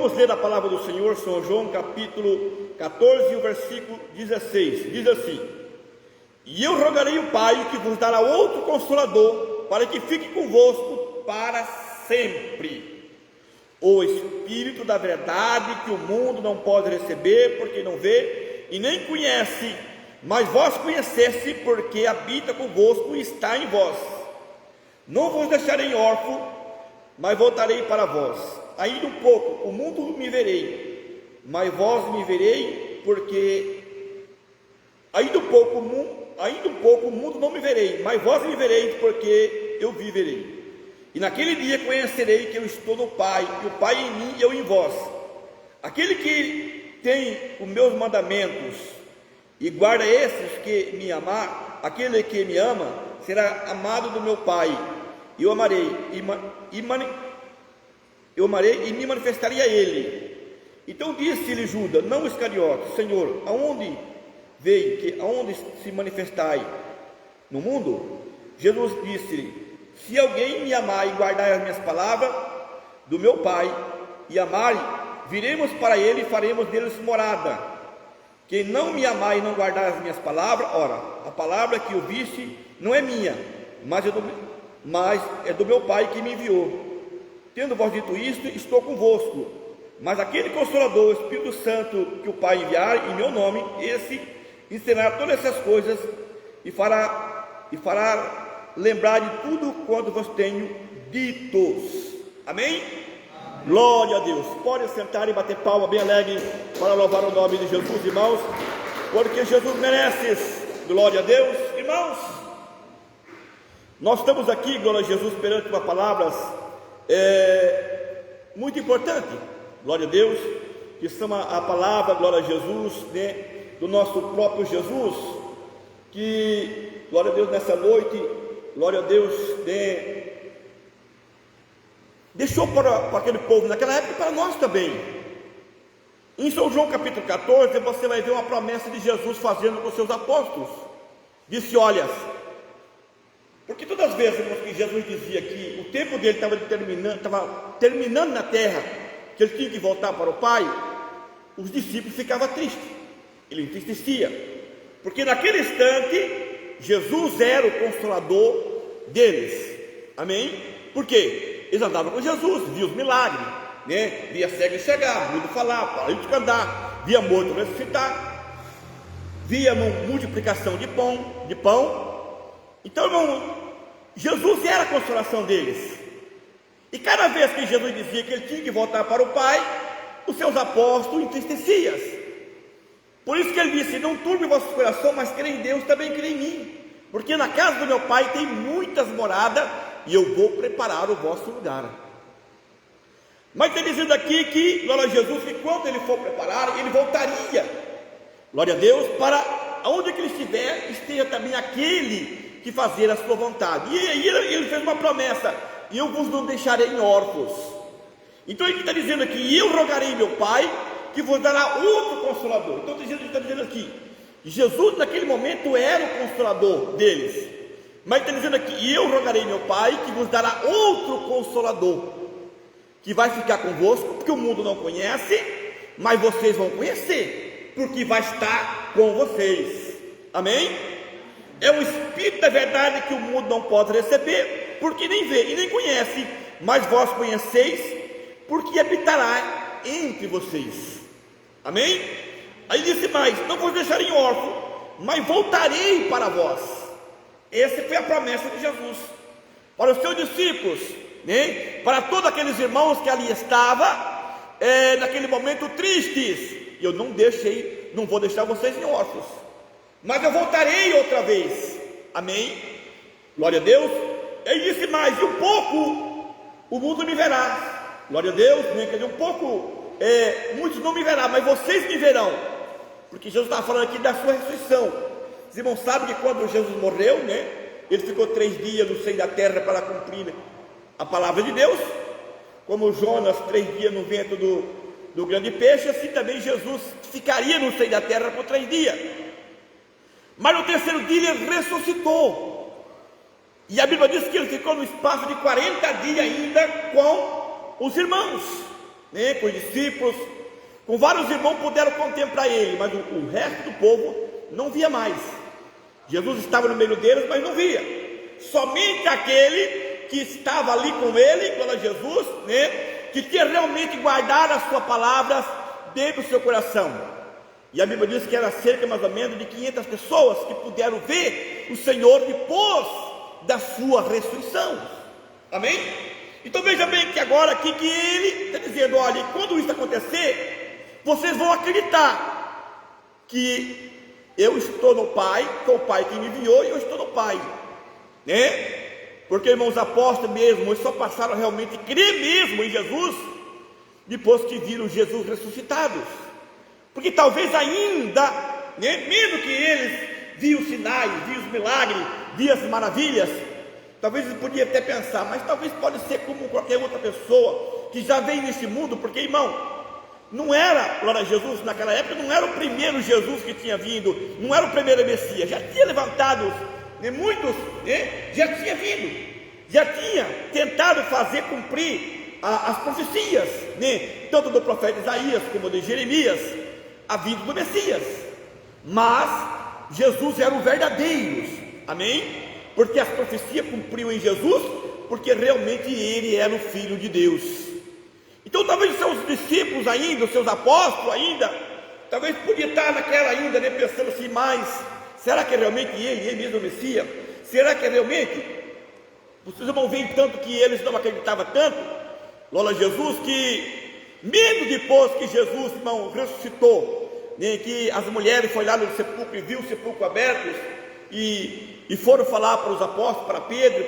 vamos ler a palavra do Senhor, São João capítulo 14, o versículo 16, diz assim: e eu rogarei o Pai que vos dará outro Consolador, para que fique convosco para sempre, o Espírito da verdade, que o mundo não pode receber, porque não vê e nem conhece, mas vós conheceste, porque habita convosco e está em vós. Não vos deixarei órfão, mas voltarei para vós. Ainda um pouco, o mundo me verei, mas vós me verei, porque ainda um pouco o mundo não me verei, mas vós me vereis, porque eu viverei. E naquele dia conhecerei que eu estou no Pai, e o Pai em mim e eu em vós. Aquele que tem os meus mandamentos e guarda esses que me amar, aquele que me ama será amado do meu Pai. E eu amarei e me manifestarei a ele. Então disse-lhe Judas, não Iscariote: Senhor, aonde se manifestai no mundo? Jesus disse-lhe: se alguém me amar e guardar as minhas palavras do meu Pai e amar, viremos para ele e faremos deles morada. Quem não me amar e não guardar as minhas palavras, ora, a palavra que eu visse não é minha, mas é do meu Pai que me enviou. Tendo vós dito isto, estou convosco. Mas aquele Consolador, o Espírito Santo, que o Pai enviar em meu nome, esse ensinará todas essas coisas e fará lembrar de tudo quanto vos tenho ditos. Amém? Glória a Deus. Pode sentar e bater palma bem alegre para louvar o nome de Jesus, irmãos, porque Jesus merece. Glória a Deus, irmãos. Nós estamos aqui, glória a Jesus, perante uma palavra muito importante. Glória a Deus, que são a palavra, glória a Jesus, né, do nosso próprio Jesus, que, glória a Deus, nessa noite, glória a Deus, né, deixou para aquele povo naquela época e para nós também. Em São João capítulo 14, você vai ver uma promessa de Jesus fazendo com os seus apóstolos. Disse: olha, porque todas as vezes que Jesus dizia que o tempo dele estava terminando na terra, que ele tinha que voltar para o Pai, os discípulos ficavam tristes, ele entristecia, porque naquele instante Jesus era o Consolador deles. Amém? Por quê? Eles andavam com Jesus, viam os milagres, né? Via cego enxergar, mudo falar, paralítico andar, via morto ressuscitar, via multiplicação de pão. Então, irmão, Jesus era a consolação deles. E cada vez que Jesus dizia que ele tinha que voltar para o Pai, os seus apóstolos entristeciam. Por isso que ele disse: não turbe o vosso coração, mas crê em Deus, também crê em mim, porque na casa do meu Pai tem muitas moradas, e eu vou preparar o vosso lugar. Mas está dizendo aqui que, glória a Jesus, que quando ele for preparar, ele voltaria, glória a Deus, para onde que ele estiver, esteja também aquele que fazer a sua vontade. E aí ele fez uma promessa: e eu vos não deixarei órfãos. Então ele está dizendo aqui: e eu rogarei meu Pai, que vos dará outro Consolador. Então ele está dizendo aqui, Jesus naquele momento era o Consolador deles, mas está dizendo aqui: e eu rogarei meu Pai, que vos dará outro Consolador, que vai ficar convosco, porque o mundo não conhece, mas vocês vão conhecer, porque vai estar com vocês. Amém? É o Espírito da verdade, que o mundo não pode receber, porque nem vê e nem conhece, mas vós conheceis, porque habitará entre vocês. Amém? Aí disse mais: não vos deixarei órfão, mas voltarei para vós. Essa foi a promessa de Jesus para os seus discípulos, né? Para todos aqueles irmãos que ali estavam, naquele momento tristes. Eu não vou deixar vocês em órfãos, mas eu voltarei outra vez. Amém? Glória a Deus. Ele disse mais: e um pouco o mundo me verá. Glória a Deus, né? Quer dizer, um pouco, muitos não me verão, mas vocês me verão, porque Jesus estava falando aqui da sua ressurreição. Os irmãos sabem que quando Jesus morreu, né, ele ficou 3 dias no seio da terra para cumprir a palavra de Deus, como Jonas 3 dias no ventre do grande peixe, assim também Jesus ficaria no seio da terra por 3 dias. Mas no 3º dia ele ressuscitou, e a Bíblia diz que ele ficou no espaço de 40 dias ainda com os irmãos. né, com os discípulos, com vários irmãos puderam contemplar ele, mas o resto do povo não via mais. Jesus estava no meio deles, mas não via. Somente aquele que estava ali com ele, glória a Jesus, né, que tinha realmente guardado as suas palavras dentro do seu coração. E a Bíblia diz que era cerca mais ou menos de 500 pessoas que puderam ver o Senhor depois da sua ressurreição. Amém? Então veja bem que agora aqui que ele está dizendo: olha, quando isso acontecer, vocês vão acreditar que eu estou no Pai, que é o Pai que me enviou, e eu estou no Pai, né? Porque, irmãos, apóstolos mesmo, eles só passaram realmente a crer mesmo em Jesus depois que viram Jesus ressuscitados. Porque talvez ainda, né, mesmo que eles viam os sinais, viam os milagres, viam as maravilhas, talvez eles podiam até pensar, mas talvez pode ser como qualquer outra pessoa que já veio nesse mundo, porque, irmão, não era, glória a Jesus, naquela época não era o primeiro Jesus que tinha vindo, não era o primeiro Messias, já tinha levantado, né, muitos, né, já tinha vindo, já tinha tentado fazer cumprir as profecias, né, tanto do profeta Isaías como de Jeremias, a vinda do Messias. Mas Jesus era o verdadeiro, amém? Porque as profecias cumpriam em Jesus, porque realmente ele era o Filho de Deus. Então talvez os seus discípulos ainda, os seus apóstolos ainda, talvez podia estar naquela ainda, né, pensando assim, mas será que é realmente ele mesmo é o Messias? Será que é realmente? Vocês vão ver tanto que eles não acreditavam tanto, glória a Jesus, que mesmo depois que Jesus, irmão, ressuscitou, né, que as mulheres foram lá no sepulcro e viram o sepulcro aberto, e foram falar para os apóstolos, para Pedro,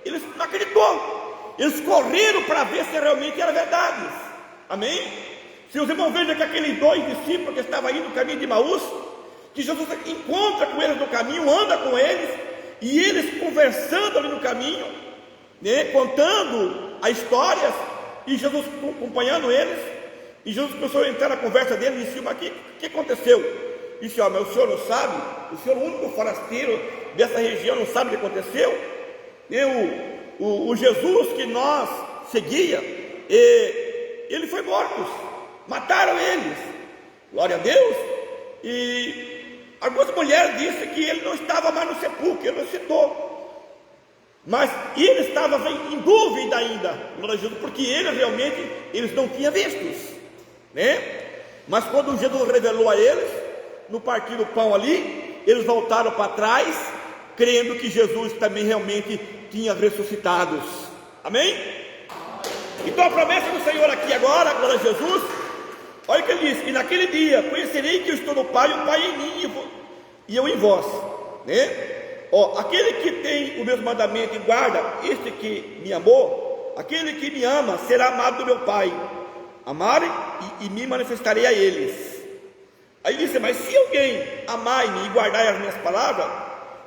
eles não acreditou, eles correram para ver se realmente era verdade, amém? Se os irmãos vejam que aqueles dois discípulos que estavam indo no caminho de Emaús, que Jesus encontra com eles no caminho, anda com eles, e eles conversando ali no caminho, né, contando as histórias, e Jesus acompanhando eles, e Jesus começou a entrar na conversa dele e disse: mas o que aconteceu? Disse: ó, mas o senhor não sabe? O senhor é o único forasteiro dessa região, não sabe o que aconteceu? E o Jesus que nós seguia, ele foi morto, mataram eles, glória a Deus. E algumas mulheres disseram que ele não estava mais no sepulcro, ele ressuscitou. Mas ele estava em dúvida ainda, porque ele realmente, eles não tinham vistos, né? Mas quando Jesus revelou a eles, no partir do pão ali, eles voltaram para trás, crendo que Jesus também realmente tinha ressuscitado, amém? Então a promessa do Senhor aqui agora, glória a Jesus, olha o que ele diz: e naquele dia conhecerei que eu estou no Pai, o Pai em mim e eu em vós, né? Ó, aquele que tem o meu mandamento e guarda, este que me amou, aquele que me ama será amado do meu Pai, amarem e me manifestarei a eles. Aí disse: mas se alguém amar-me e guardar as minhas palavras,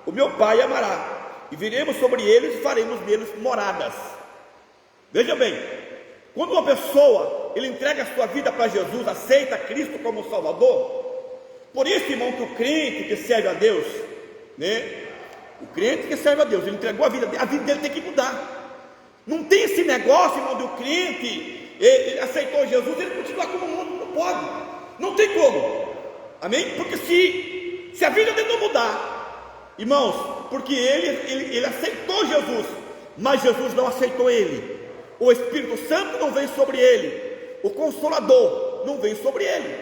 o meu Pai amará, e viremos sobre eles e faremos neles moradas. Veja bem, quando uma pessoa, ele entrega a sua vida para Jesus, aceita Cristo como Salvador, por isso, irmão, que o crente que serve a Deus, né, o crente que serve a Deus, ele entregou a vida dele tem que mudar. Não tem esse negócio, irmão, do crente, ele aceitou Jesus, ele continua como o mundo, não pode, não tem como, amém? Porque se a vida dele não mudar, irmãos, porque ele aceitou Jesus, mas Jesus não aceitou ele, o Espírito Santo não veio sobre ele, o Consolador não veio sobre ele,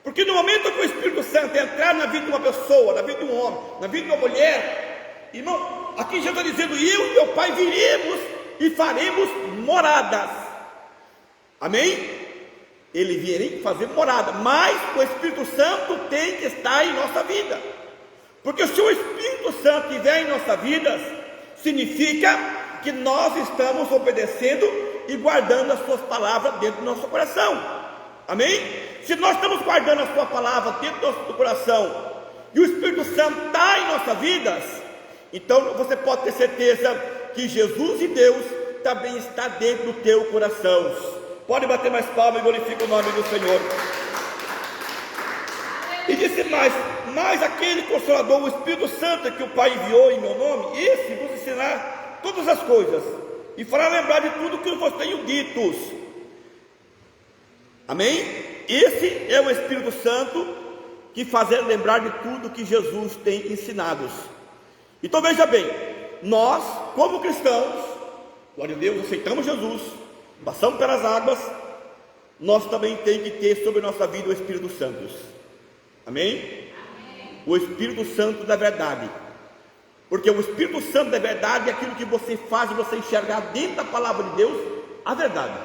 porque no momento que o Espírito Santo entrar na vida de uma pessoa, na vida de um homem, na vida de uma mulher, irmão, aqui já está dizendo: eu e meu Pai viremos e faremos moradas, amém? Ele virem fazer morada, mas o Espírito Santo tem que estar em nossa vida, porque se o Espírito Santo estiver em nossa vida, significa que nós estamos obedecendo e guardando as suas palavras dentro do nosso coração, amém? Se nós estamos guardando a sua palavra dentro do nosso coração, e o Espírito Santo está em nossas vidas, então você pode ter certeza que Jesus e Deus também está dentro do teu coração. Pode bater mais palmas e glorifica o nome do Senhor. E disse mais: mas aquele Consolador, o Espírito Santo que o Pai enviou em meu nome, esse vos ensinar todas as coisas, e fará lembrar de tudo que eu vos tenho dito. Amém? Esse é o Espírito Santo que faz lembrar de tudo que Jesus tem ensinado. Então veja bem, nós como cristãos, glória a Deus, aceitamos Jesus, passamos pelas águas, nós também temos que ter sobre nossa vida o Espírito Santo. Amém? O Espírito Santo da verdade. Porque o Espírito Santo da verdade é aquilo que você faz você enxergar dentro da palavra de Deus a verdade.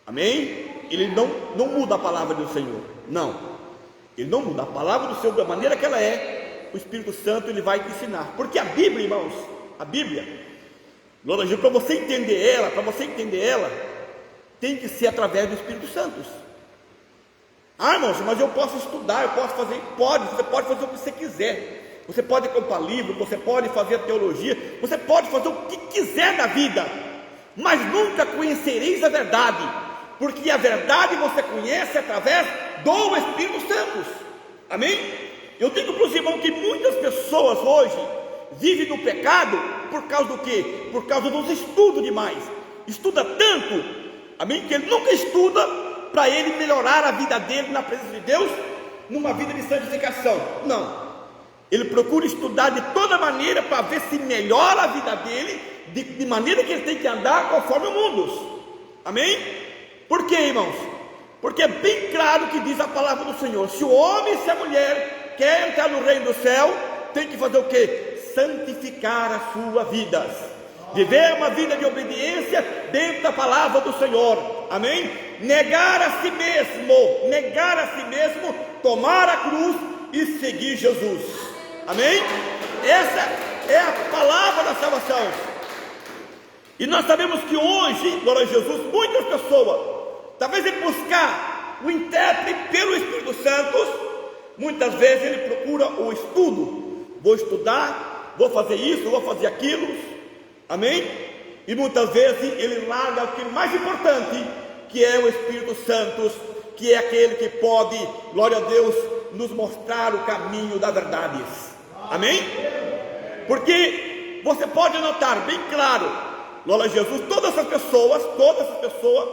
Amém? Ele não muda a palavra do Senhor. Não. Ele não muda a palavra do Senhor da maneira que ela é. O Espírito Santo ele vai te ensinar. Porque a Bíblia, irmãos, a Bíblia, glória a Deus, para você entender ela, tem que ser através do Espírito Santo. Ah, irmãos, mas eu posso estudar, eu posso fazer, você pode fazer o que você quiser. Você pode comprar livro, você pode fazer teologia, você pode fazer o que quiser da vida, mas nunca conhecereis a verdade, porque a verdade você conhece através do Espírito Santo. Amém? Eu digo para os irmãos que muitas pessoas hoje vivem no pecado por causa do quê? Por causa dos estudos demais. Estuda tanto, amém? Que ele nunca estuda para ele melhorar a vida dele na presença de Deus, numa vida de santificação. Não. Ele procura estudar de toda maneira para ver se melhora a vida dele, de maneira que ele tem que andar conforme o mundo. Amém? Por quê, irmãos? Porque é bem claro que diz a palavra do Senhor: se o homem e se a mulher quer entrar no reino do céu, tem que fazer o quê? Santificar as suas vidas, viver uma vida de obediência dentro da palavra do Senhor. Amém? Negar a si mesmo, tomar a cruz e seguir Jesus. Amém? Essa é a palavra da salvação. E nós sabemos que hoje, glória a Jesus, muitas pessoas, talvez em buscar o intérprete pelo Espírito Santo, muitas vezes ele procura o estudo. Vou estudar, vou fazer isso, vou fazer aquilo. Amém? E muitas vezes ele larga aquilo mais importante, que é o Espírito Santo, que é aquele que pode, glória a Deus, nos mostrar o caminho da verdade. Amém? Porque você pode notar bem claro, glória a Jesus, todas essas pessoas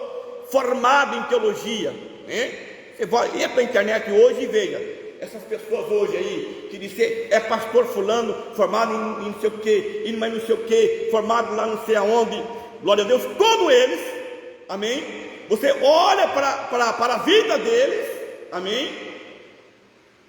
formadas em teologia, né? Você vai para a internet hoje e veja essas pessoas hoje aí, que dizem, é pastor fulano, formado em não sei o que, em mais não sei o que, formado lá não sei aonde, glória a Deus, todos eles, amém? Você olha para a vida deles, amém?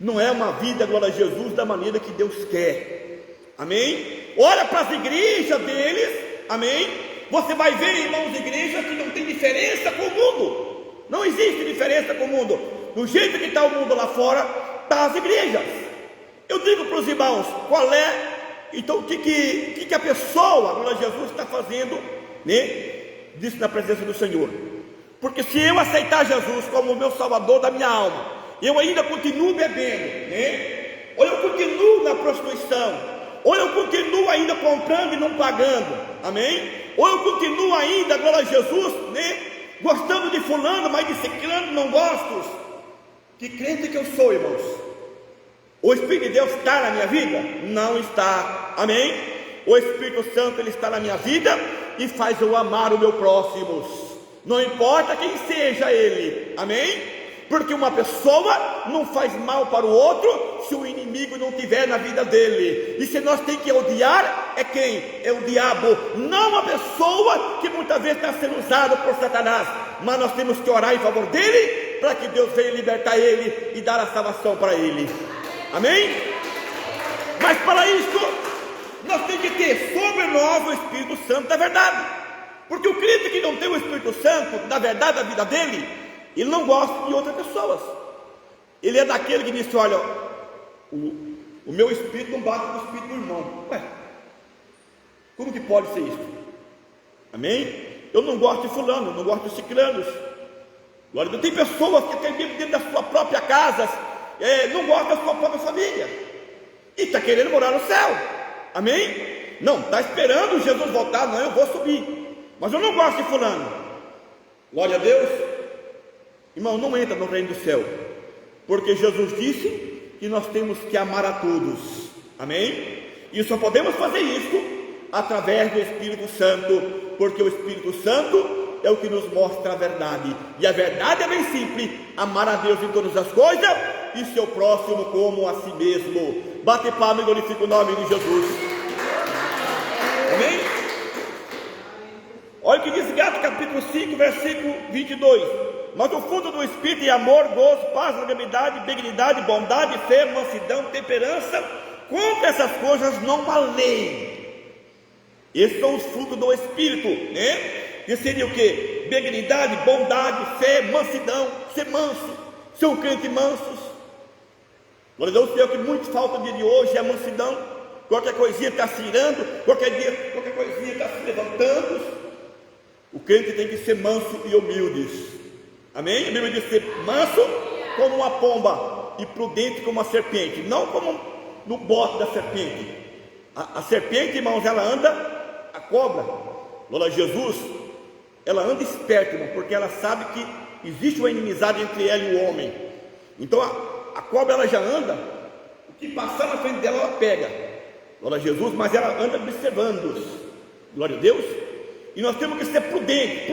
Não é uma vida, glória a Jesus, da maneira que Deus quer, amém? Olha para as igrejas deles, amém? Você vai ver, irmãos, igrejas que não tem diferença com o mundo. Não existe diferença com o mundo. Do jeito que está o mundo lá fora, está as igrejas. Eu digo para os irmãos, qual é, então o que a pessoa, glória a Jesus, está fazendo, né? Disso na presença do Senhor. Porque se eu aceitar Jesus como o meu salvador da minha alma, eu ainda continuo bebendo, né? Ou eu continuo na prostituição, ou eu continuo ainda comprando e não pagando, amém? Ou eu continuo ainda, glória a Jesus, né? Gostando de fulano, mas de ciclano não gosto. Que crente que eu sou, irmãos? O Espírito de Deus está na minha vida? Não está, amém? O Espírito Santo, ele está na minha vida e faz eu amar o meu próximo, não importa quem seja ele, amém? Porque uma pessoa não faz mal para o outro se o inimigo não estiver na vida dele. E se nós temos que odiar, é quem? É o diabo, não a pessoa que muitas vezes está sendo usada por Satanás. Mas nós temos que orar em favor dele, para que Deus venha libertar ele e dar a salvação para ele. Amém? Mas para isso, nós temos que ter sobre nós o Espírito Santo da verdade. Porque o crente que não tem o Espírito Santo da verdade da vida dele, ele não gosta de outras pessoas. Ele é daquele que diz: olha, o meu espírito não bate com o espírito do irmão. Ué, como que pode ser isso? Amém? Eu não gosto de fulano, eu não gosto de ciclanos. Glória a Deus. Tem pessoas que têm dentro da sua própria casa, não gostam da sua própria família, e está querendo morar no céu. Amém? Não, está esperando Jesus voltar. Não, eu vou subir, mas eu não gosto de fulano. Glória a Deus. Irmão, não entra no reino do céu, porque Jesus disse que nós temos que amar a todos, amém? E só podemos fazer isso através do Espírito Santo, porque o Espírito Santo é o que nos mostra a verdade. E a verdade é bem simples: amar a Deus em todas as coisas e seu próximo como a si mesmo. Bate palma e glorifica o nome de Jesus. Amém? Olha o que diz Gálatas capítulo 5, versículo 22. Mas o fruto do Espírito é amor, gozo, paz, longanimidade, benignidade, bondade, fé, mansidão, temperança. Contra essas coisas não há lei. Esses são os frutos do Espírito, né? Que seria o que? Benignidade, bondade, fé, mansidão, ser manso, ser um crente mansos. Glória a Deus, é o que muito falta no dia de hoje, é a mansidão. Qualquer coisinha está se irando, qualquer coisinha está se levantando. O crente tem que ser manso e humilde. Amém? A Bíblia diz ser manso como uma pomba e prudente como uma serpente, não como no bote da serpente. A serpente, irmãos, ela anda. A cobra, glória a Jesus, ela anda esperta, irmão, porque ela sabe que existe uma inimizade entre ela e o homem. Então a cobra, ela já anda, o que passar na frente dela, ela pega. Glória a Jesus, mas ela anda observando. Glória a Deus. E nós temos que ser prudente,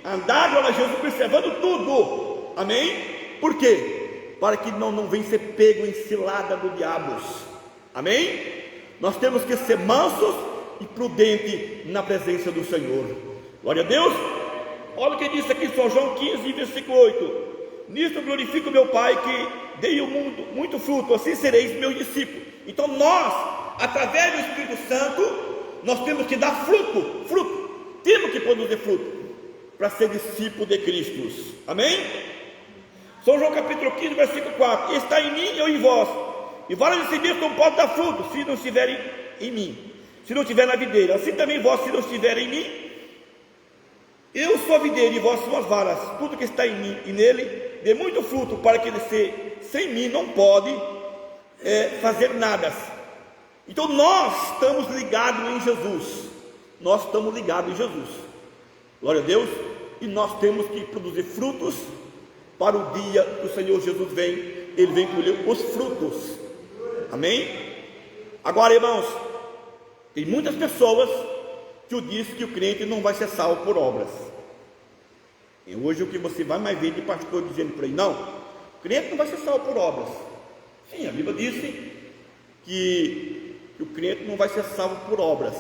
andar, glória a Jesus, observando tudo. Amém? Por quê? Para que não venha ser pego em cilada do diabo. Amém? Nós temos que ser mansos e prudente na presença do Senhor. Glória a Deus. Olha o que diz aqui em São João 15, versículo 8: nisto glorifico meu Pai, que dei ao mundo muito fruto, assim sereis meus discípulos. Então nós, através do Espírito Santo, nós temos que dar fruto, temos que produzir fruto, para ser discípulo de Cristo. Amém? São João capítulo 15, versículo 4: está em mim e eu em vós, e vários discípulos não podem dar fruto, se não estiverem em mim, se não estiver na videira. Assim também vós, se não estiverem em mim, eu sou a videira e vós sois as varas. Tudo que está em mim e nele dê muito fruto, para que ele sem mim não pode fazer nada. Então nós estamos ligados em Jesus. Nós estamos ligados em Jesus. Glória a Deus. E nós temos que produzir frutos para o dia que o Senhor Jesus vem. Ele vem colher os frutos. Amém? Agora, irmãos, tem muitas pessoas que dizem que o crente não vai ser salvo por obras. E hoje o que você vai mais ver de pastor dizendo por aí: não, o crente não vai ser salvo por obras. Sim, a Bíblia disse que o crente não vai ser salvo por obras,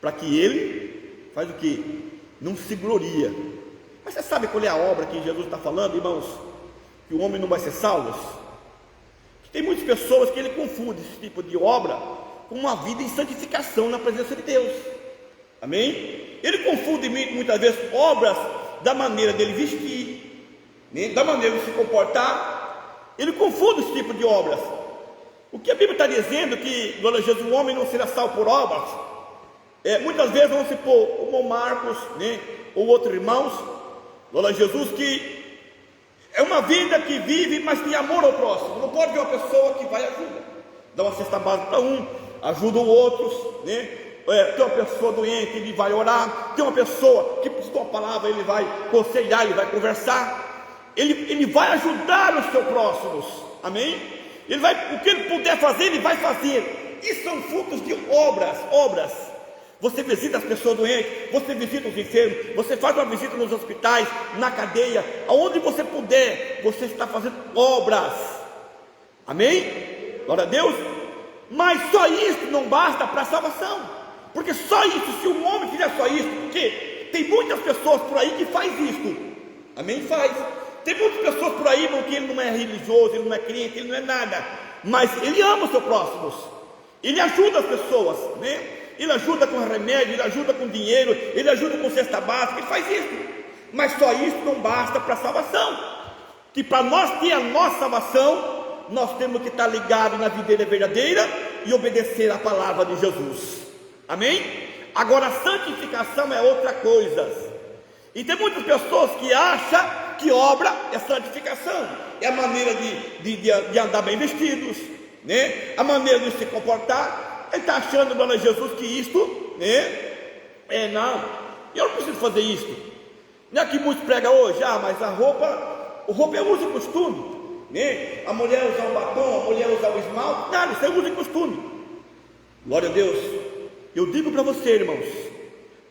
para que ele faz o que? Não se gloria. Mas você sabe qual é a obra que Jesus está falando, irmãos? Que o homem não vai ser salvo? Tem muitas pessoas que ele confunde esse tipo de obra com uma vida em santificação na presença de Deus. Amém? Ele confunde muitas vezes obras da maneira dele vestir, né? Da maneira de se comportar. Ele confunde esse tipo de obras. O que a Bíblia está dizendo que, glória a Jesus, o homem não será salvo por obras. Muitas vezes vamos supor, o irmão Marcos, né? Ou outros irmãos, glória a Jesus, que é uma vida que vive, mas tem amor ao próximo. Não pode ver uma pessoa que vai e ajuda, dá uma cesta básica para um, ajuda os outros, né? Tem uma pessoa doente, ele vai orar. Tem uma pessoa que precisa de uma palavra, ele vai aconselhar, ele vai conversar. Ele vai ajudar os seus próximos. Amém? O que ele puder fazer, ele vai fazer. E são frutos de obras. Você visita as pessoas doentes, você visita os enfermos, você faz uma visita nos hospitais, na cadeia, aonde você puder, você está fazendo obras. Amém? Glória a Deus. Mas só isso não basta para a salvação. Porque só isso, se um homem fizer só isso, porque tem muitas pessoas por aí que faz isso. Amém? Faz. Tem muitas pessoas por aí, porque ele não é religioso, ele não é crente, ele não é nada, mas ele ama os seus próximos, ele ajuda as pessoas, né? Ele ajuda com remédio, ele ajuda com dinheiro, ele ajuda com cesta básica, ele faz isso. Mas só isso não basta para a salvação. Que para nós ter a nossa salvação, nós temos que estar ligados na videira verdadeira e obedecer a palavra de Jesus. Amém? Agora a santificação é outra coisa. E tem muitas pessoas que acham que obra é santificação, é a maneira de andar bem vestidos, né? A maneira de se comportar. Ele está achando, glória a Jesus, que isto, né? Não, eu não preciso fazer isto. Não é que muitos pregam hoje, mas a roupa é uso e costume, né? A mulher usar o batom, a mulher usar o esmalte, nada, isso é uso e costume. Glória a Deus. Eu digo para você, irmãos,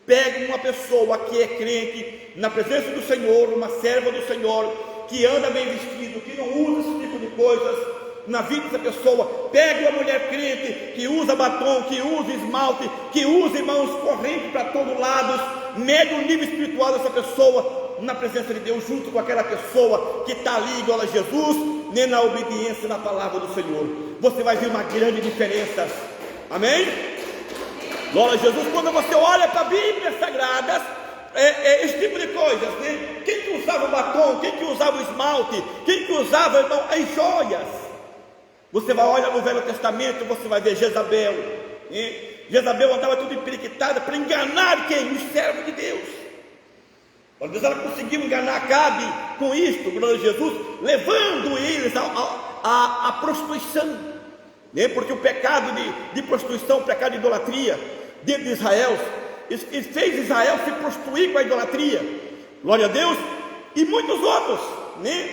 pega uma pessoa que é crente, na presença do Senhor, uma serva do Senhor, que anda bem vestido, que não usa esse tipo de coisas na vida dessa pessoa. Pega uma mulher crente, que usa batom, que usa esmalte, que usa, irmãos, corrente para todos lados, mede o nível espiritual dessa pessoa na presença de Deus, junto com aquela pessoa que está ali igual a Jesus, nem na obediência na palavra do Senhor. Você vai ver uma grande diferença. Amém? Glória a Jesus. Quando você olha para a Bíblia Sagradas, esse tipo de coisas, né? Quem que usava o batom, quem que usava o esmalte, quem que usava, irmão, as joias? Você vai olhar no Velho Testamento, você vai ver Jezabel, né? Jezabel andava tudo emperiquitada para enganar quem? Os servos de Deus. Ela conseguiu enganar Acabe com isto, glória a Jesus, levando eles à prostituição, né? Porque o pecado de prostituição, o pecado de idolatria dentro de Israel, ele fez Israel se prostituir com a idolatria, glória a Deus, e muitos outros, né?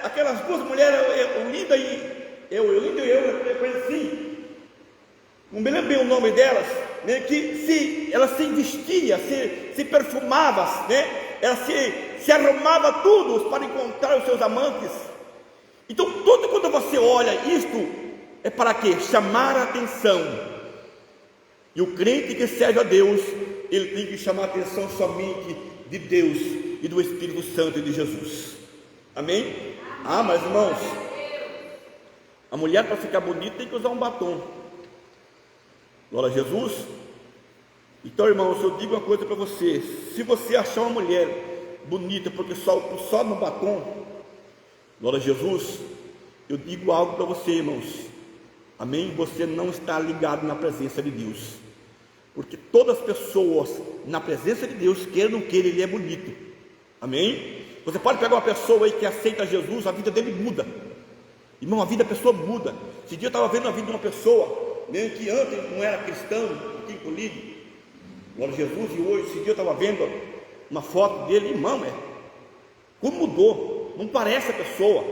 Aquelas duas mulheres, Olinda e eu conheci, não me lembro bem o nome delas, né? Que elas se vestia, se perfumava, né? Ela se arrumava tudo para encontrar os seus amantes. Então, tudo quando você olha isto, é para quê? Chamar a atenção. E o crente que serve a Deus, ele tem que chamar a atenção somente de Deus e do Espírito Santo e de Jesus. Amém? Mas irmãos, a mulher para ficar bonita tem que usar um batom. Glória a Jesus. Então, irmãos, eu digo uma coisa para você: se você achar uma mulher bonita porque só no batom, glória a Jesus, eu digo algo para você, irmãos. Amém? Você não está ligado na presença de Deus, porque todas as pessoas na presença de Deus, queira ou não queira, ele é bonito. Amém? Você pode pegar uma pessoa aí que aceita Jesus, a vida dele muda. Irmão, a vida da pessoa muda. Esse dia eu estava vendo a vida de uma pessoa, né, que antes não era cristão, aqui comigo, glória a Jesus, e hoje, esse dia eu estava vendo uma foto dele, irmão, como mudou, não parece a pessoa,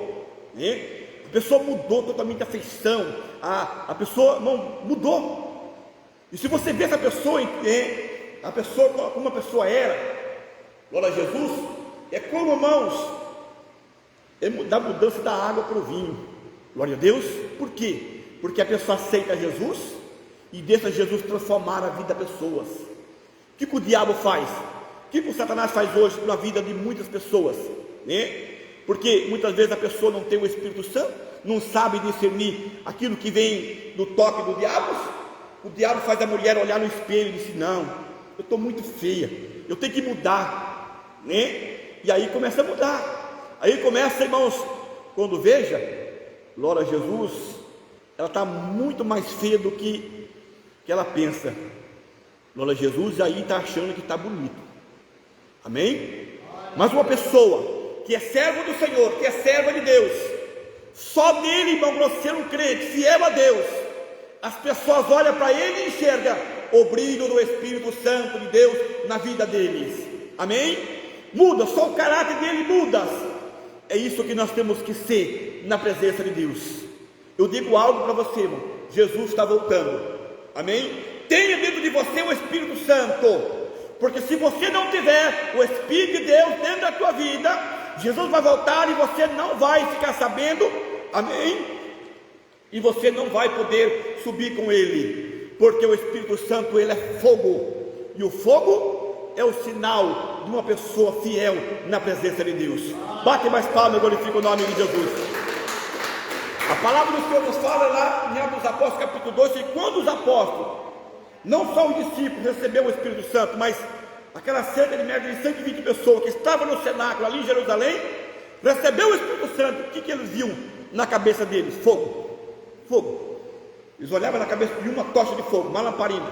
né? A pessoa mudou totalmente a feição, a pessoa não mudou. E se você vê essa pessoa, a pessoa como a pessoa era, glória a Jesus, é como, irmãos, da mudança da água para o vinho, glória a Deus. Por quê? Porque a pessoa aceita Jesus e deixa Jesus transformar a vida das pessoas. O que o diabo faz? O que o Satanás faz hoje na vida de muitas pessoas, né? Porque muitas vezes a pessoa não tem o Espírito Santo, não sabe discernir aquilo que vem do toque do diabo. O diabo faz a mulher olhar no espelho e dizer: não, eu estou muito feia, eu tenho que mudar, né? E aí começa a mudar. Aí começa, irmãos, quando veja, glória a Jesus, ela está muito mais feia do que ela pensa, glória a Jesus, e aí está achando que está bonito. Amém? Mas uma pessoa que é servo do Senhor, que é serva de Deus, só nele, irmão, para ser um crente fiel a Deus, as pessoas olham para ele e enxergam o brilho do Espírito Santo de Deus na vida deles. Amém? Muda, só o caráter dele muda. É isso que nós temos que ser na presença de Deus. Eu digo algo para você, irmão: Jesus está voltando. Amém? Tenha dentro de você o Espírito Santo, porque se você não tiver o Espírito de Deus dentro da tua vida, Jesus vai voltar e você não vai ficar sabendo. Amém? E você não vai poder subir com ele, porque o Espírito Santo, ele é fogo, e o fogo é o sinal de uma pessoa fiel na presença de Deus. Bate mais palmas e glorifica o nome de Jesus. A palavra do Senhor nos fala lá em Atos dos Apóstolos capítulo 2, que quando os apóstolos, não só os discípulos, receberam o Espírito Santo, mas aquela cerca de média de 120 pessoas que estavam no cenáculo ali em Jerusalém, recebeu o Espírito Santo. O que eles viam na cabeça deles? Fogo. Fogo. Eles olhavam na cabeça de uma tocha de fogo, uma lamparina.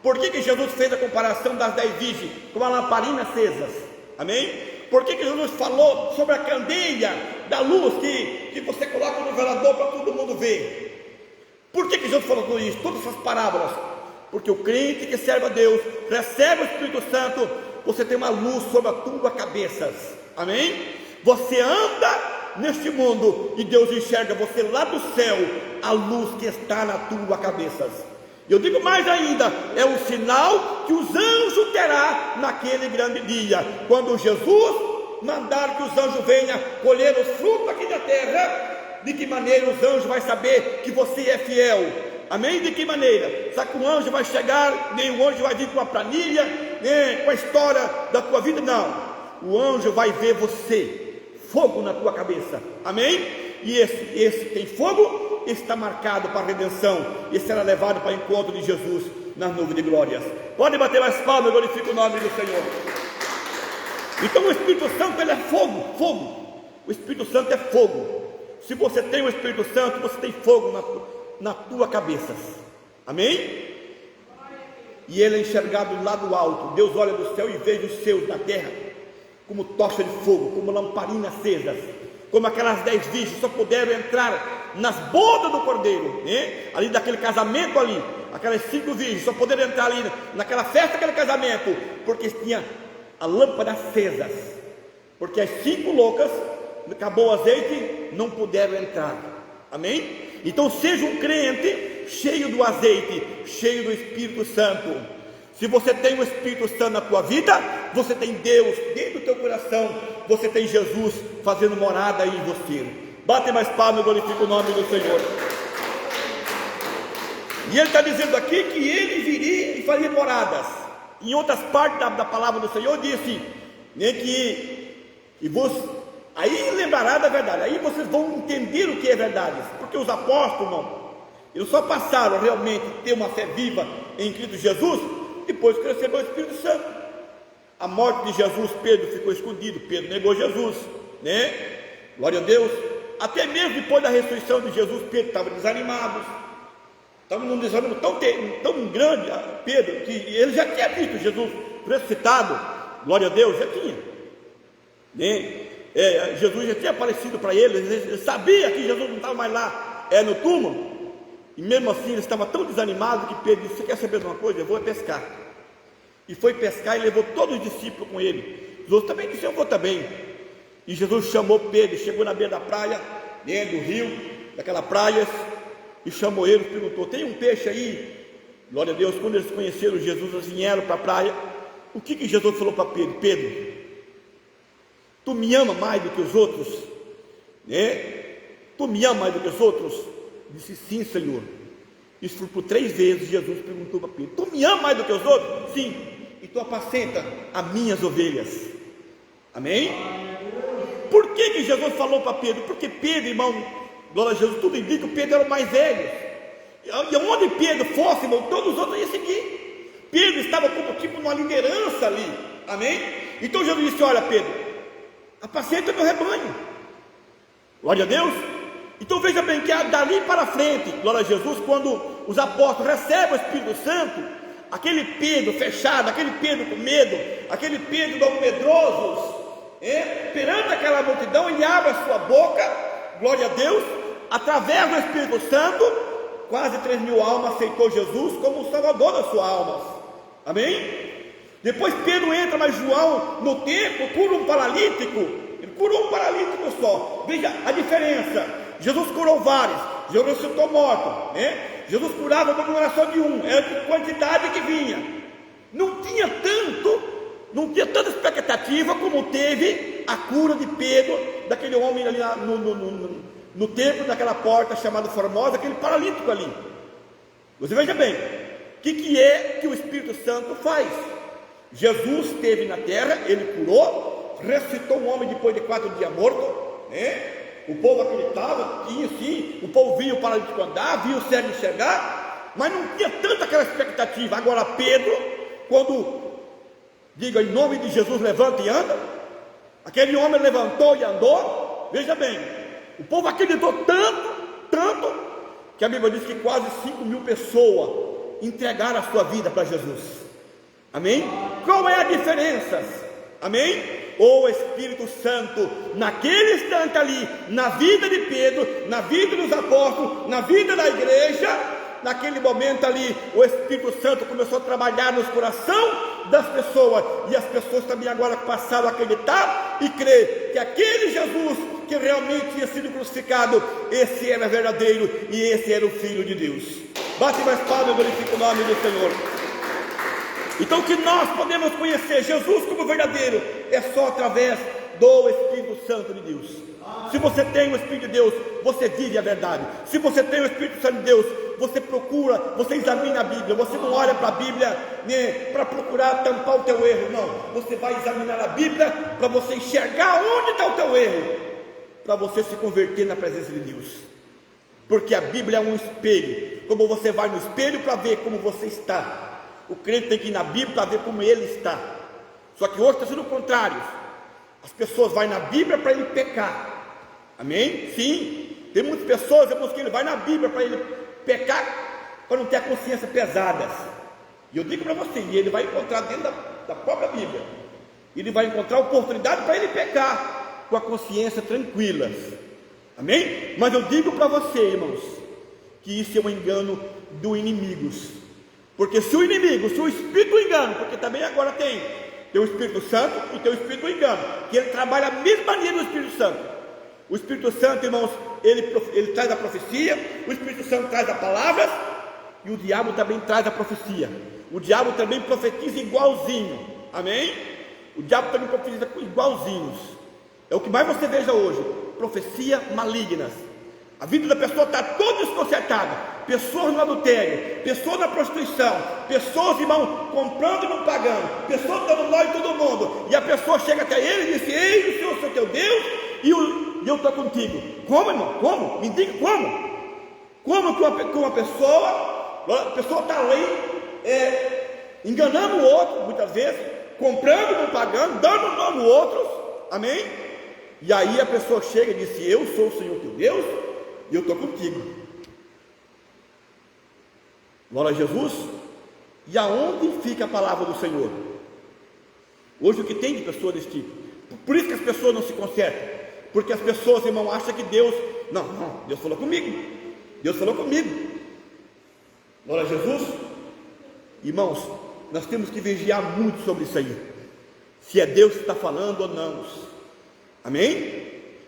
Por que Jesus fez a comparação das 10 virgens com a lamparina acesas? Amém? Por que Jesus falou sobre a candeia da luz que você coloca no velador para todo mundo ver? Por que Jesus falou tudo isso? Todas essas parábolas. Porque o crente que serve a Deus, recebe o Espírito Santo, você tem uma luz sobre a tua cabeça. Amém? Você anda neste mundo e Deus enxerga você lá do céu, a luz que está na tua cabeça. Eu digo mais ainda, é o sinal que os anjos terá naquele grande dia, quando Jesus mandar que os anjos venham colher os frutos aqui da terra. De que maneira os anjos vão saber que você é fiel? Amém? De que maneira? Será que o anjo vai chegar, nem o anjo vai vir com uma planilha, nem com a história da tua vida? Não, o anjo vai ver você, fogo na tua cabeça. Amém? E esse tem fogo, está marcado para a redenção, e será levado para o encontro de Jesus nas nuvens de glórias. Pode bater mais palmas, eu glorifico o nome do Senhor. Então o Espírito Santo, ele é fogo, fogo. O Espírito Santo é fogo. Se você tem o Espírito Santo, você tem fogo na tua cabeça. Amém? E ele é enxergado lá do alto. Deus olha do céu e vê os seus na terra como tocha de fogo, como lamparinas acesas, como aquelas 10 virgens só puderam entrar nas bodas do Cordeiro, né? Ali daquele casamento ali, aquelas 5 virgens só puderam entrar ali naquela festa, aquele casamento, porque tinha a lâmpada acesas, porque as 5 loucas, acabou o azeite, não puderam entrar. Amém? Então seja um crente cheio do azeite, cheio do Espírito Santo. Se você tem o Espírito Santo na tua vida, você tem Deus dentro do teu coração, você tem Jesus fazendo morada aí em você. Bate mais palmas e glorifica o nome do Senhor. E ele está dizendo aqui que ele viria e faria moradas. Em outras partes da palavra do Senhor disse, né, aí lembrará da verdade. Aí vocês vão entender o que é verdade, porque os apóstolos, não, eles só passaram realmente a ter uma fé viva em Cristo Jesus depois que recebeu o Espírito Santo. A morte de Jesus, Pedro ficou escondido, Pedro negou Jesus, né? Glória a Deus. Até mesmo depois da ressurreição de Jesus, Pedro estava desanimado, estava num desânimo tão grande, Pedro, que ele já tinha visto Jesus ressuscitado. Glória a Deus, já tinha, né? Jesus já tinha aparecido para ele sabia que Jesus não estava mais lá no túmulo, e mesmo assim ele estava tão desanimado que Pedro disse: você quer saber de uma coisa? Eu vou pescar. E foi pescar e levou todos os discípulos com ele. Jesus também disse: eu vou também. E Jesus chamou Pedro, chegou na beira da praia, dentro do rio, daquela praia, e chamou ele, perguntou: tem um peixe aí? Glória a Deus. Quando eles conheceram Jesus, eles vieram para a praia. O que Jesus falou para Pedro? Pedro, tu me ama mais do que os outros? Tu me ama mais do que os outros? Disse: sim, Senhor. Isso foi por 3 vezes. Jesus perguntou para Pedro: tu me ama mais do que os outros? Sim. Então apacenta as minhas ovelhas. Amém? Por que Jesus falou para Pedro? Porque Pedro, irmão, glória a Jesus, tudo indica que Pedro era o mais velho, e onde Pedro fosse, irmão, todos os outros iam seguir. Pedro estava como tipo uma liderança ali. Amém? Então Jesus disse: olha, Pedro, apacenta meu rebanho. Glória a Deus. Então veja bem que dali para frente, glória a Jesus, quando os apóstolos recebem o Espírito Santo, aquele Pedro fechado, aquele Pedro com medo, aquele Pedro dos medrosos, perante aquela multidão, ele abre a sua boca, glória a Deus, através do Espírito Santo, quase 3.000 almas aceitou Jesus como o Salvador das suas almas. Amém? Depois Pedro entra, mas João no templo cura um paralítico. Ele curou um paralítico só. Veja a diferença. Jesus curou vários, Jesus ressuscitou morto, Jesus curava uma oração de um, era a quantidade que vinha. Não tinha tanta expectativa como teve a cura de Pedro, daquele homem ali no templo, naquela porta chamada Formosa, aquele paralítico ali. Você veja bem, o que é que o Espírito Santo faz? Jesus esteve na terra, ele curou, ressuscitou um homem depois de 4 dias morto, O povo acreditava, tinha sim, o povo via o paralítico andar, via o cego enxergar, mas não tinha tanta aquela expectativa. Agora Pedro, quando diga em nome de Jesus, levanta e anda, aquele homem levantou e andou. Veja bem, o povo acreditou tanto, que a Bíblia diz que quase 5.000 pessoas entregaram a sua vida para Jesus. Amém? Qual é a diferença? Amém? O Espírito Santo, naquele instante ali, na vida de Pedro, na vida dos apóstolos, na vida da igreja, naquele momento ali, o Espírito Santo começou a trabalhar nos corações das pessoas, e as pessoas também agora passaram a acreditar e crer que aquele Jesus que realmente tinha sido crucificado, esse era verdadeiro e esse era o Filho de Deus. Bate mais palma e glorifica o nome do Senhor. Então, que nós podemos conhecer Jesus como verdadeiro é só através do Espírito Santo de Deus. Se você tem o Espírito de Deus, você vive a verdade. Se você tem o Espírito Santo de Deus, você procura, você examina a Bíblia. Você não olha para a Bíblia, né, para procurar tampar o teu erro. Não, você vai examinar a Bíblia para você enxergar onde está o teu erro, para você se converter na presença de Deus. Porque a Bíblia é um espelho. Como você vai no espelho para ver como você está, o crente tem que ir na Bíblia para ver como ele está. Só que hoje está sendo o contrário. As pessoas vão na Bíblia para ele pecar. Amém? Sim. Tem muitas pessoas, irmãos, que ele vai na Bíblia para ele pecar, para não ter a consciência pesada. E eu digo para você, e ele vai encontrar dentro da própria Bíblia, ele vai encontrar oportunidade para ele pecar com a consciência tranquila. Amém? Mas eu digo para você, irmãos, que isso é um engano do inimigo. Porque se o inimigo, se o Espírito do engano, porque também agora tem o Espírito Santo e tem o Espírito do engano, que ele trabalha a mesma maneira do Espírito Santo. O Espírito Santo, irmãos, ele traz a profecia, o Espírito Santo traz a palavra, e o diabo também traz a profecia. O diabo também profetiza igualzinho. Amém? O diabo também profetiza igualzinhos. É o que mais você veja hoje, profecia malignas. A vida da pessoa está toda desconcertada. Pessoas no adultério, pessoas na prostituição, pessoas, irmão, comprando e não pagando, pessoas dando nó em todo mundo, e a pessoa chega até ele e diz: ei, o Senhor é teu Deus, e eu estou contigo. Como, irmão? Como? Me diga como? Como que uma pessoa, a pessoa está ali, enganando o outro, muitas vezes, comprando e não pagando, dando nó no outro, amém? E aí a pessoa chega e diz: eu sou o Senhor teu Deus, e eu estou contigo. Glória a Jesus. E aonde fica a palavra do Senhor? Hoje o que tem de pessoa desse tipo? Por isso que as pessoas não se consertam. Porque as pessoas, irmão, acham que Deus... Não, Deus falou comigo. Deus falou comigo. Glória a Jesus. Irmãos, nós temos que vigiar muito sobre isso aí. Se é Deus que está falando ou não. Amém?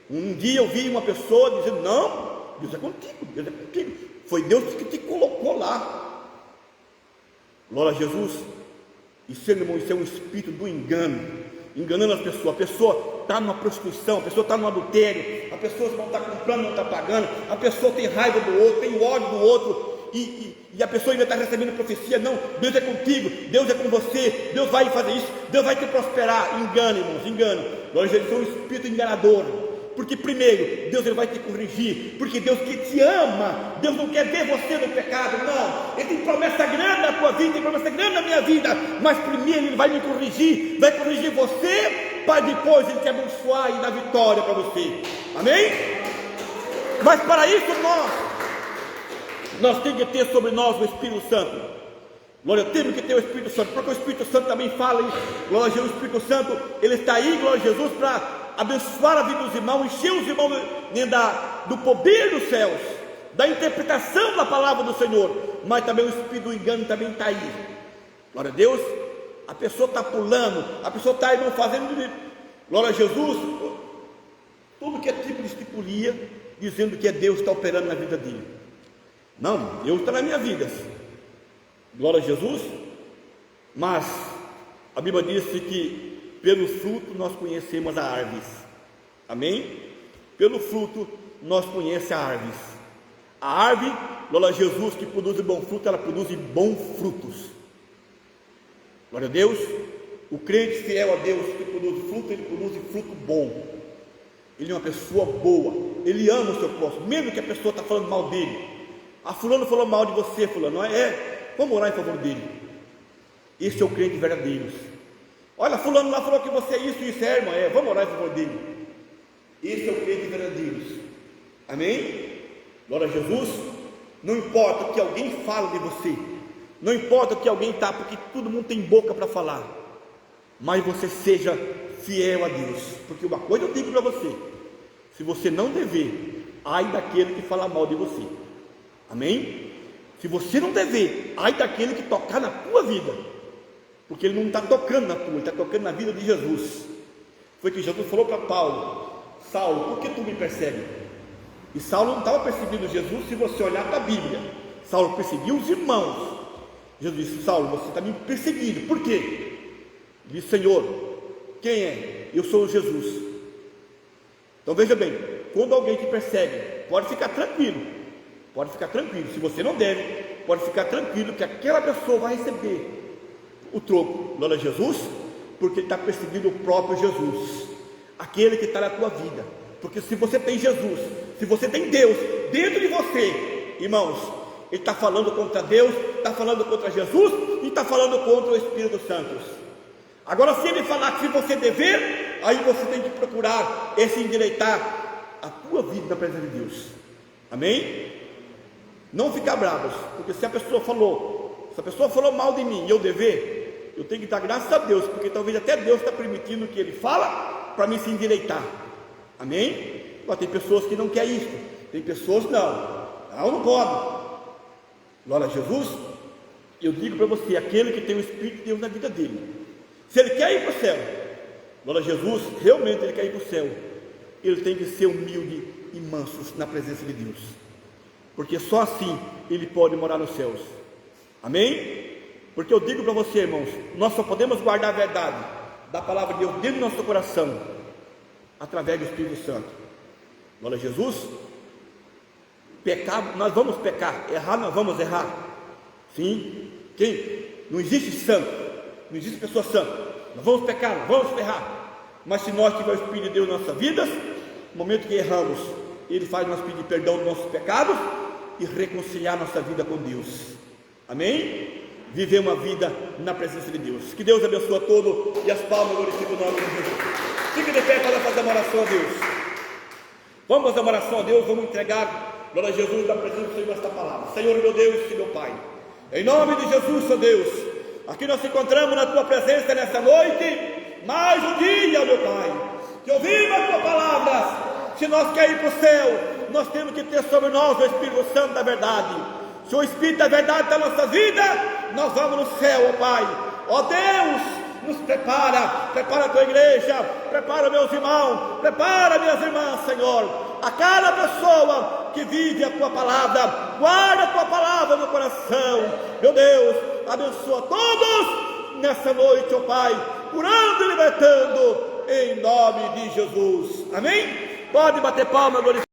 Um dia eu vi uma pessoa dizendo: não, Deus é contigo, Deus é contigo. Foi Deus que te colocou lá. Glória a Jesus. Isso, irmão, isso é um espírito do engano, enganando as pessoas. A pessoa está numa prostituição, a pessoa está no adultério, a pessoa não está comprando, não está pagando, a pessoa tem raiva do outro, tem ódio do outro, e a pessoa ainda está recebendo profecia. Não, Deus é contigo, Deus é com você, Deus vai fazer isso, Deus vai te prosperar. Engano, irmãos, engano. Glória a Jesus, é um espírito enganador. Porque primeiro, Deus ele vai te corrigir, porque Deus que te ama, Deus não quer ver você no pecado, não. Ele tem promessa grande na tua vida, tem promessa grande na minha vida, mas primeiro Ele vai me corrigir, vai corrigir você, para depois Ele te abençoar e dar vitória para você. Amém? Mas para isso nós temos que ter sobre nós o Espírito Santo. Glória, temos que ter o Espírito Santo, porque o Espírito Santo também fala, glória a Jesus, o Espírito Santo, ele está aí, glória a Jesus, para abençoar a vida dos irmãos, encher os irmãos do poder dos céus, da interpretação da palavra do Senhor. Mas também o espírito do engano também está aí. Glória a Deus. A pessoa está pulando, a pessoa está, irmão, fazendo, glória a Jesus, tudo que é tipo de estipulia, dizendo que é Deus que está operando na vida dele. Não, Deus está na minha vida, glória a Jesus. Mas a Bíblia diz que pelo fruto nós conhecemos a árvore. Amém? Pelo fruto nós conhecemos a árvore. A árvore, glória a Jesus, que produz bom fruto, ela produz bons frutos. Glória a Deus. O crente fiel a Deus que produz fruto, ele produz fruto bom. Ele é uma pessoa boa, ele ama o seu próximo, mesmo que a pessoa está falando mal dele. Ah, fulano falou mal de você, fulano, não é? Vamos orar em favor dele. Esse é o crente verdadeiro. Olha, fulano lá falou que você é isso, irmão, vamos orar em favor dele. Esse é o crente verdadeiro. Amém? Glória a Jesus. Não importa o que alguém fala de você, não importa o que alguém está, porque todo mundo tem boca para falar, mas você seja fiel a Deus. Porque uma coisa eu digo para você: se você não dever, ai daquele que fala mal de você. Amém? Se você não dever, ai daquele que tocar na tua vida, porque ele não está tocando na tua, ele está tocando na vida de Jesus. Foi que Jesus falou para Paulo: Saulo, por que tu me persegue? E Saulo não estava perseguindo Jesus. Se você olhar para a Bíblia, Saulo perseguiu os irmãos. Jesus disse: Saulo, você está me perseguindo, por quê? Ele disse: Senhor, quem é? Eu sou Jesus. Então veja bem, quando alguém te persegue, pode ficar tranquilo, se você não deve, pode ficar tranquilo que aquela pessoa vai receber o troco. Glória a Jesus, porque ele está perseguindo o próprio Jesus, aquele que está na tua vida. Porque se você tem Jesus, se você tem Deus dentro de você, irmãos, ele está falando contra Deus, está falando contra Jesus e está falando contra o Espírito Santo. Agora, se ele falar que se você dever, aí você tem que procurar se endireitar a tua vida na presença de Deus. Amém? Não ficar bravos, porque se a pessoa falou mal de mim e eu dever, eu tenho que dar graças a Deus, porque talvez até Deus está permitindo que ele fala para mim se endireitar. Amém? Mas tem pessoas que não querem isso, tem pessoas que não pode. Glória a Jesus. Eu digo para você, aquele que tem o Espírito de Deus na vida dele, se ele quer ir para o céu, glória a Jesus, realmente ele quer ir para o céu, ele tem que ser humilde e manso na presença de Deus, porque só assim ele pode morar nos céus. Amém? Porque eu digo para você, irmãos, nós só podemos guardar a verdade da palavra de Deus dentro do nosso coração através do Espírito Santo. Glória a Jesus. Pecado, nós vamos pecar, errar, nós vamos errar. Sim, não existe santo, não existe pessoa santa. Nós vamos pecar, nós vamos errar. Mas se nós tivermos o Espírito de Deus em nossas vidas, no momento que erramos, ele faz nós pedir perdão dos nossos pecados e reconciliar nossa vida com Deus. Amém? Viver uma vida na presença de Deus. Que Deus abençoe a todos e as palmas glorificam o nome de Jesus. Fique de pé para fazer uma oração a Deus. Vamos fazer uma oração a Deus, vamos entregar, glória a Jesus, da presença do Senhor esta palavra. Senhor meu Deus e meu Pai, em nome de Jesus, ó Deus, aqui nós nos encontramos na Tua presença nesta noite, mais um dia, meu Pai, que ouvimos a Tua palavra. Se nós queremos ir para o céu, nós temos que ter sobre nós o Espírito Santo da verdade. Se o Espírito da verdade está na nossa vida, nós vamos no céu, ó Pai. Ó Deus, nos prepara a Tua igreja, prepara meus irmãos, prepara minhas irmãs, Senhor. A cada pessoa que vive a Tua palavra, guarda a Tua palavra no coração. Meu Deus, abençoa todos nessa noite, ó Pai, curando e libertando, em nome de Jesus. Amém? Pode bater palma, glorificar.